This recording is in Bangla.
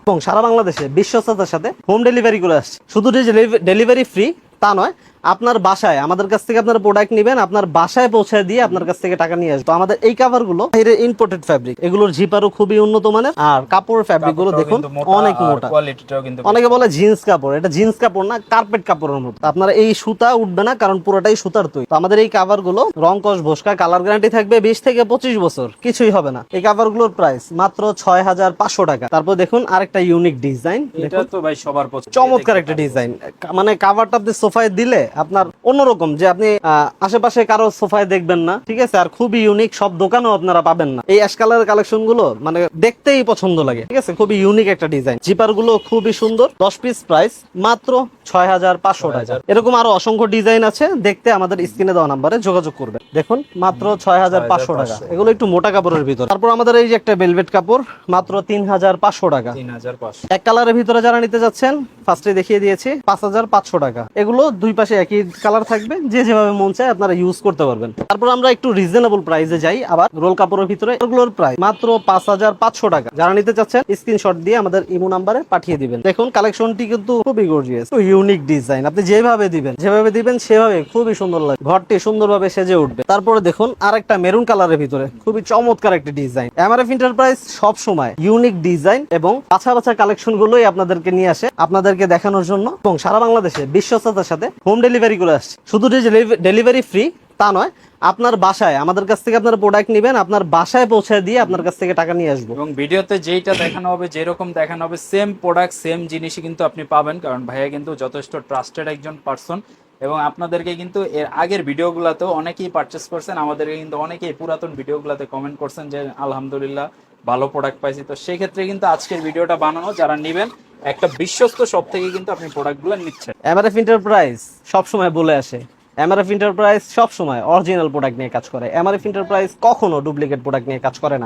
এবং সারা বাংলাদেশে বিশ্বস্ততার সাথে হোম ডেলিভারি করে আসছে। শুধু ডেলিভারি ফ্রি তা নয়, আপনার বাসায় আমাদের কাছ থেকে আপনার প্রোডাক্ট নেবেন, আপনার বাসায় পৌঁছে দিয়ে আপনার কাছ থেকে টাকা নিয়ে আসবে। আমাদের এই কভার গুলো বাইরে ইম্পোর্টেড ফ্যাব্রিক, এগুলোর জিপারও খুবই উন্নত মানের, আর কাপড়ের ফ্যাব্রিক গুলো দেখুন অনেক মোটা। অনেকে বলে জিন্স কাপড়, এটা জিন্স কাপড় না, কার্পেট কাপড়ের মতো। আপনার এই সুতা উঠবে না, কারণ পুরোটাই সুতার তৈরি। তো আমাদের এই কভার গুলো রং কস ভোসকা কালার গ্যারান্টি থাকবে 20 থেকে 25 বছর, কিছুই হবে না। এই কভার গুলোর প্রাইস মাত্র 6500 টাকা। তারপর দেখুন আরেকটা ইউনিক ডিজাইন, এটা তো ভাই সবার পছন্দ, চমৎকার একটা ডিজাইন। মানে কভারটা আপনি সোফায় দিলে আপনার অন্যরকম, যে আপনি আশেপাশে কারো সোফায় দেখবেন না, ঠিক আছে? আর খুবই ইউনিক, সব দোকানেও আপনারা পাবেন না। এই অ্যাশ কালারের কালেকশন গুলো মানে দেখতেই পছন্দ লাগে, ঠিক আছে? খুবই ইউনিক একটা ডিজাইন। জিপার গুলো খুবই সুন্দর। 10 পিস প্রাইস মাত্র 6500 টাকা। এরকম আরো অসংখ্য ডিজাইন আছে, দেখতে আমাদের স্ক্রিনে দেওয়া নাম্বারে যোগাযোগ করবেন। দেখুন মাত্র 6500 টাকা। এগুলো একটু মোটা কাপড়ের ভিতর। তারপর আমাদের এই যে একটা ভেলভেট কাপড়, মাত্র 3500 টাকা। 3500 এক কালারের ভিতরে যারা নিতে যাচ্ছেন, ফার্স্টে দেখিয়ে দিয়েছি 5500 টাকা। এগুলো দুই পাশে একই কালার থাকবে, যে যেভাবে মন চায় আপনারা ইউজ করতে পারবেন। তারপর আমরা একটু রিজনেবল প্রাইসে যাই। আবার রোল কাপড়ের ভিতরে এগুলোর প্রাইস মাত্র 5500 টাকা। যারা নিতে চাচ্ছেন স্ক্রিনশট দিয়ে আমাদের ইমো নাম্বারে পাঠিয়ে দিবেন। দেখুন কালেকশনটি কিন্তু খুবই গর্জিয়াস, ইউনিক ডিজাইন। আপনি যেভাবে দিবেন সেভাবে খুবই সুন্দর লাগে, ঘরটি সুন্দরভাবে সেজে উঠবে। তারপরে দেখুন আরেকটা মেরুন কালারের ভিতরে খুবই চমৎকার একটা ডিজাইন। এমআরএফ এন্টারপ্রাইজ সব সময় ইউনিক ডিজাইন এবং বাছা বাছা কালেকশন গুলোই আপনাদেরকে নিয়ে আসে, আপনাদেরকে দেখানোর জন্য। এবং সারা বাংলাদেশে বিশ্বস্ততার সাথে হোম ডেলিভারি করে আসছে। শুধু ডেলিভারি ফ্রি তা নয়, আপনার বাসায় আমাদের কাছ থেকে আপনার প্রোডাক্ট নেবেন, আপনার বাসায় পৌঁছে দিয়ে আপনার কাছ থেকে টাকা নিয়ে আসবো। এবং ভিডিওতে যেইটা দেখানো হবে, যেরকম দেখানো হবে, সেম প্রোডাক্ট সেম জিনিসই কিন্তু আপনি পাবেন, কারণ ভাইয়া কিন্তু যথেষ্ট ট্রাস্টেড একজন পার্সন। এবং আপনাদেরকে কিন্তু এর আগের ভিডিওগুলোতেও অনেকেই পারচেস করছেন, আমাদেরকে কিন্তু অনেকেই পুরাতন ভিডিওগুলোতে কমেন্ট করছেন যে আলহামদুলিল্লাহ ভালো প্রোডাক্ট পাইছি। তো সেই ক্ষেত্রে কিন্তু আজকের ভিডিওটা বানানো, যারা নেবেন একটা বিশ্বস্ত শপ থেকে কিন্তু আপনি প্রোডাক্টগুলো নিচ্ছেন। এমআরএফ এন্টারপ্রাইজ সবসময় বলে আসে, এমআরএফ এন্টারপ্রাইজ সবসময় অরিজিনাল প্রোডাক্ট নিয়ে কাজ করে। এমআরএফ এন্টারপ্রাইজ কখনো ডুপ্লিকেট প্রোডাক্ট নিয়ে কাজ করে না।